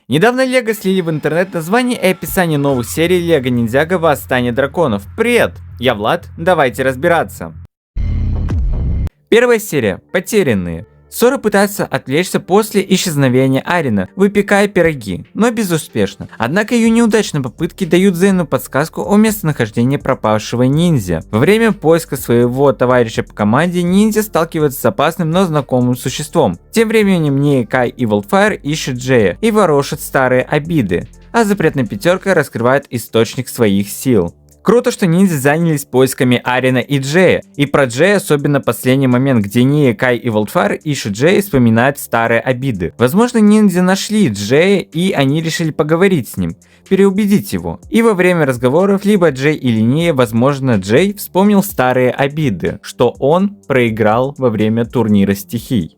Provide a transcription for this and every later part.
Недавно LEGO слили в интернет название и описание новых серий LEGO Ninjago Восстание драконов. Привет, я Влад, давайте разбираться. Первая серия. Потерянные. Сора пытается отвлечься после исчезновения Арина, выпекая пироги, но безуспешно. Однако ее неудачные попытки дают Зейну подсказку о местонахождении пропавшего ниндзя. Во время поиска своего товарища по команде ниндзя сталкивается с опасным, но знакомым существом. Тем временем Ния, Кай и Wildfire ищут Джея и ворошат старые обиды, а запретная пятерка раскрывает источник своих сил. Круто, что ниндзя занялись поисками Арина и Джея. И про Джея особенно последний момент, где Ния, Кай и Wildfire ищут Джея и вспоминают старые обиды. Возможно, ниндзя нашли Джея и они решили поговорить с ним, переубедить его. И во время разговоров либо Джей или Ния, возможно Джей вспомнил старые обиды, что он проиграл во время турнира стихий.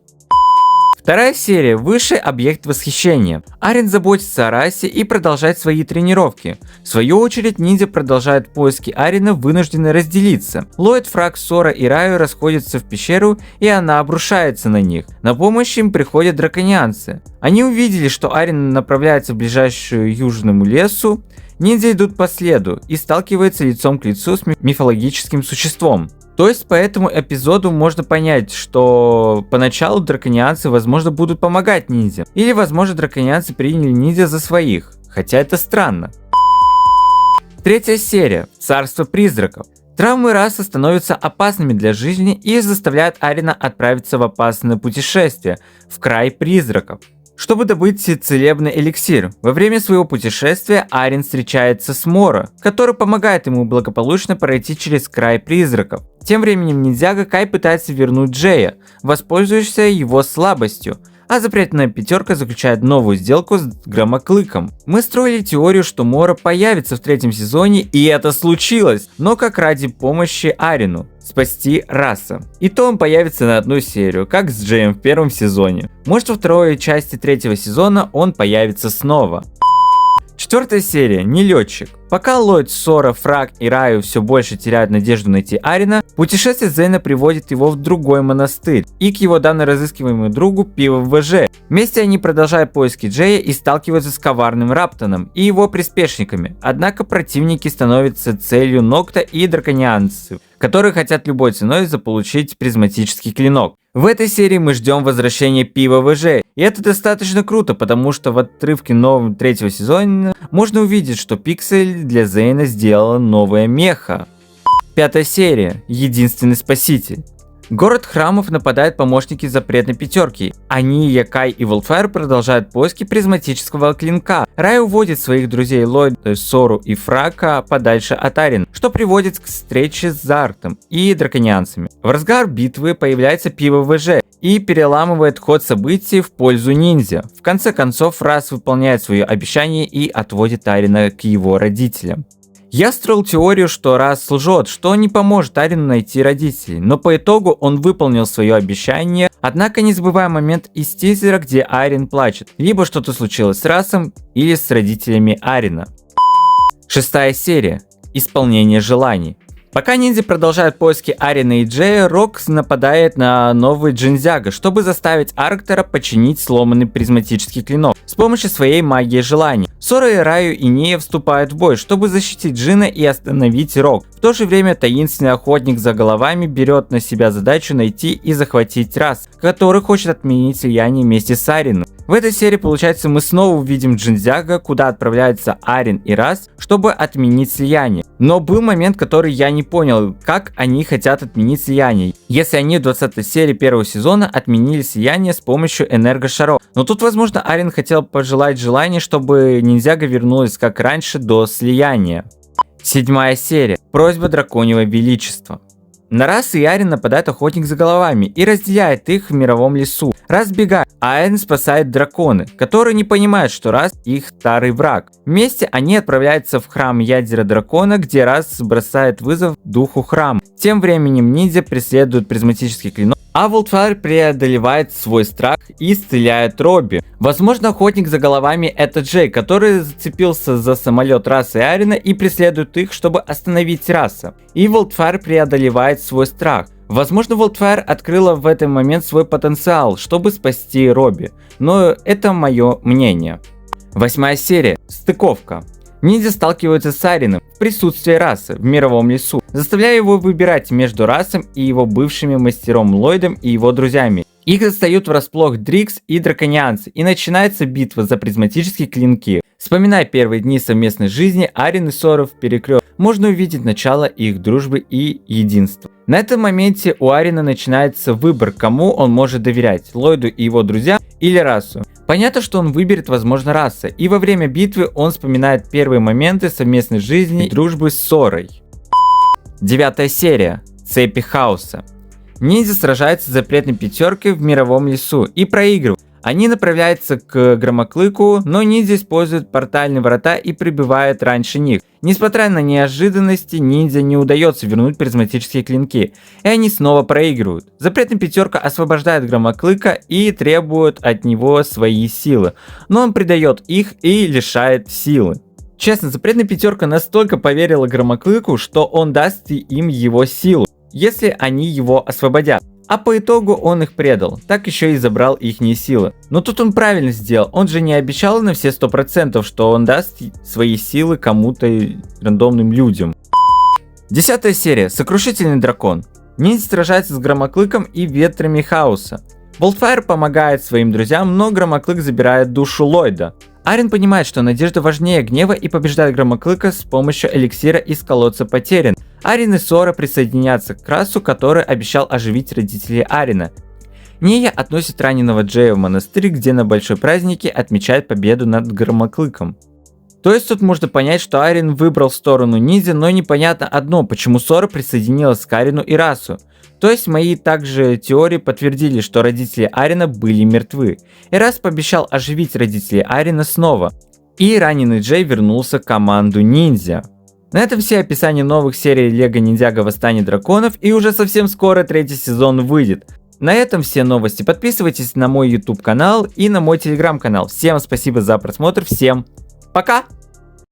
Вторая серия. Высший объект восхищения. Арин заботится о расе и продолжает свои тренировки. В свою очередь, ниндзя продолжают поиски Арина, вынуждены разделиться. Ллойд, Фраг, Сора и Раю расходятся в пещеру, и она обрушается на них. На помощь им приходят драконианцы. Они увидели, что Арин направляется в ближайшую южному лесу. Ниндзя идут по следу и сталкиваются лицом к лицу с мифологическим существом. То есть по этому эпизоду можно понять, что поначалу драконианцы возможно будут помогать ниндзя. Или возможно драконианцы приняли ниндзя за своих, хотя это странно. Третья серия. Царство призраков. Травмы расы становятся опасными для жизни и заставляют Арина отправиться в опасное путешествие в край призраков, чтобы добыть целебный эликсир. Во время своего путешествия Арин встречается с Моро, который помогает ему благополучно пройти через край призраков. Тем временем ниндзяго Кай пытается вернуть Джея, воспользуясь его слабостью, а запретная пятерка заключает новую сделку с Громоклыком. Мы строили теорию, что Моро появится в третьем сезоне, и это случилось, но как ради помощи Арину спасти раса. И то он появится на одну серию, как с Джеем в первом сезоне. Может, во второй части третьего сезона он появится снова. Четвертая серия. Нелетчик. Пока Ллойд, Сора, Фраг и Раю все больше теряют надежду найти Арина, путешествие Зейна приводит его в другой монастырь и к его давно разыскиваемому другу PvVG. Вместе они продолжают поиски Джея и сталкиваются с коварным Раптоном и его приспешниками. Однако противники становятся целью Нокта и драконианцев, которые хотят любой ценой заполучить призматический клинок. В этой серии мы ждем возвращения PvVG, и это достаточно круто, потому что в отрывке нового третьего сезона можно увидеть, что Пиксель для Зейна сделала новая меха. Пятая серия. Единственный спаситель. Город храмов нападают помощники запретной пятерки. Они, Кай и Wildfire продолжают поиски призматического клинка. Рай уводит своих друзей Ллойда, Сору и Фрака подальше от Арина, что приводит к встрече с Зартом и драконианцами. В разгар битвы появляется PvVG и переламывает ход событий в пользу ниндзя. В конце концов, Рас выполняет свое обещание и отводит Арина к его родителям. Я строил теорию, что Рас лжет, что не поможет Арину найти родителей, но по итогу он выполнил свое обещание, однако не забывая момент из тизера, где Арин плачет, либо что-то случилось с Расом или с родителями Арина. Шестая серия. Исполнение желаний. Пока ниндзя продолжают поиски Арина и Джея, Рокс нападает на новый Джинзяго, чтобы заставить Арктора починить сломанный призматический клинок с помощью своей магии желаний. Сора и Раю и Ния вступают в бой, чтобы защитить Джина и остановить Рок. В то же время таинственный охотник за головами берет на себя задачу найти и захватить Рас, который хочет отменить слияние вместе с Арином. В этой серии, получается, мы снова увидим Джинзяго, куда отправляются Арин и Рас, чтобы отменить слияние. Но был момент, который я не понял, как они хотят отменить слияние, если они в 20 серии первого сезона отменили слияние с помощью энергошаров. Но тут, возможно, Арин хотел пожелать желание, чтобы ниндзяго вернулась как раньше до слияния. Седьмая серия. Просьба драконьего величества. На Рас и Арин нападает охотник за головами и разделяет их в мировом лесу. Рас бегает, а Арин спасает драконы, которые не понимают, что Рас их старый враг. Вместе они отправляются в храм ядера дракона, где Рас бросает вызов духу храма. Тем временем ниндзя преследует призматический клинок, а Wildfire преодолевает свой страх и стреляет Робби. Возможно, охотник за головами это Джей, который зацепился за самолет Раса и Арина и преследует их, чтобы остановить Раса. И Wildfire преодолевает свой страх. Возможно, Wildfire открыла в этот момент свой потенциал, чтобы спасти Робби, но это мое мнение. 8 серия. Стыковка. Ниндзя сталкиваются с Арином в присутствии расы в мировом лесу, заставляя его выбирать между расом и его бывшими мастером Ллойдом и его друзьями. Их застают врасплох Дрикс и драконианцы, и начинается битва за призматические клинки. Вспоминая первые дни совместной жизни, Арин и Сора в перекрестке, можно увидеть начало их дружбы и единства. На этом моменте у Арина начинается выбор, кому он может доверять, Ллойду и его друзьям или расу. Понятно, что он выберет, возможно, раса, и во время битвы он вспоминает первые моменты совместной жизни и дружбы с Сорой. 9 серия. Цепи хаоса. Ниндзя сражается с запретной пятеркой в мировом лесу и проигрывают. Они направляются к Громоклыку, но ниндзя используют портальные врата и прибывают раньше них. Несмотря на неожиданности, ниндзя не удается вернуть призматические клинки, и они снова проигрывают. Запретная пятерка освобождает Громоклыка и требует от него свои силы, но он предает их и лишает силы. Честно, запретная пятерка настолько поверила Громоклыку, что он даст им его силу, если они его освободят. А по итогу он их предал, так еще и забрал ихние силы. Но тут он правильно сделал, он же не обещал на все 100%, что он даст свои силы кому-то рандомным людям. 10 серия. Сокрушительный дракон. Ниндзя сражается с Громоклыком и ветрами хаоса. Болтфайр помогает своим друзьям, но Громоклык забирает душу Ллойда. Арин понимает, что надежда важнее гнева и побеждает Громоклыка с помощью эликсира из колодца потерян. Арин и Сора присоединятся к расу, который обещал оживить родителей Арина. Нея относит раненого Джея в монастырь, где на большой празднике отмечает победу над Громоклыком. То есть тут можно понять, что Арин выбрал сторону ниндзя, но непонятно одно, почему Сора присоединилась к Арину и расу. То есть мои также теории подтвердили, что родители Арина были мертвы. И Рас пообещал оживить родителей Арина снова. И раненый Джей вернулся к команду ниндзя. На этом все описания новых серий Лего Ниндзяго Восстание Драконов, и уже совсем скоро 3-й сезон выйдет. На этом все новости. Подписывайтесь на мой YouTube канал и на мой Telegram канал. Всем спасибо за просмотр, всем пока!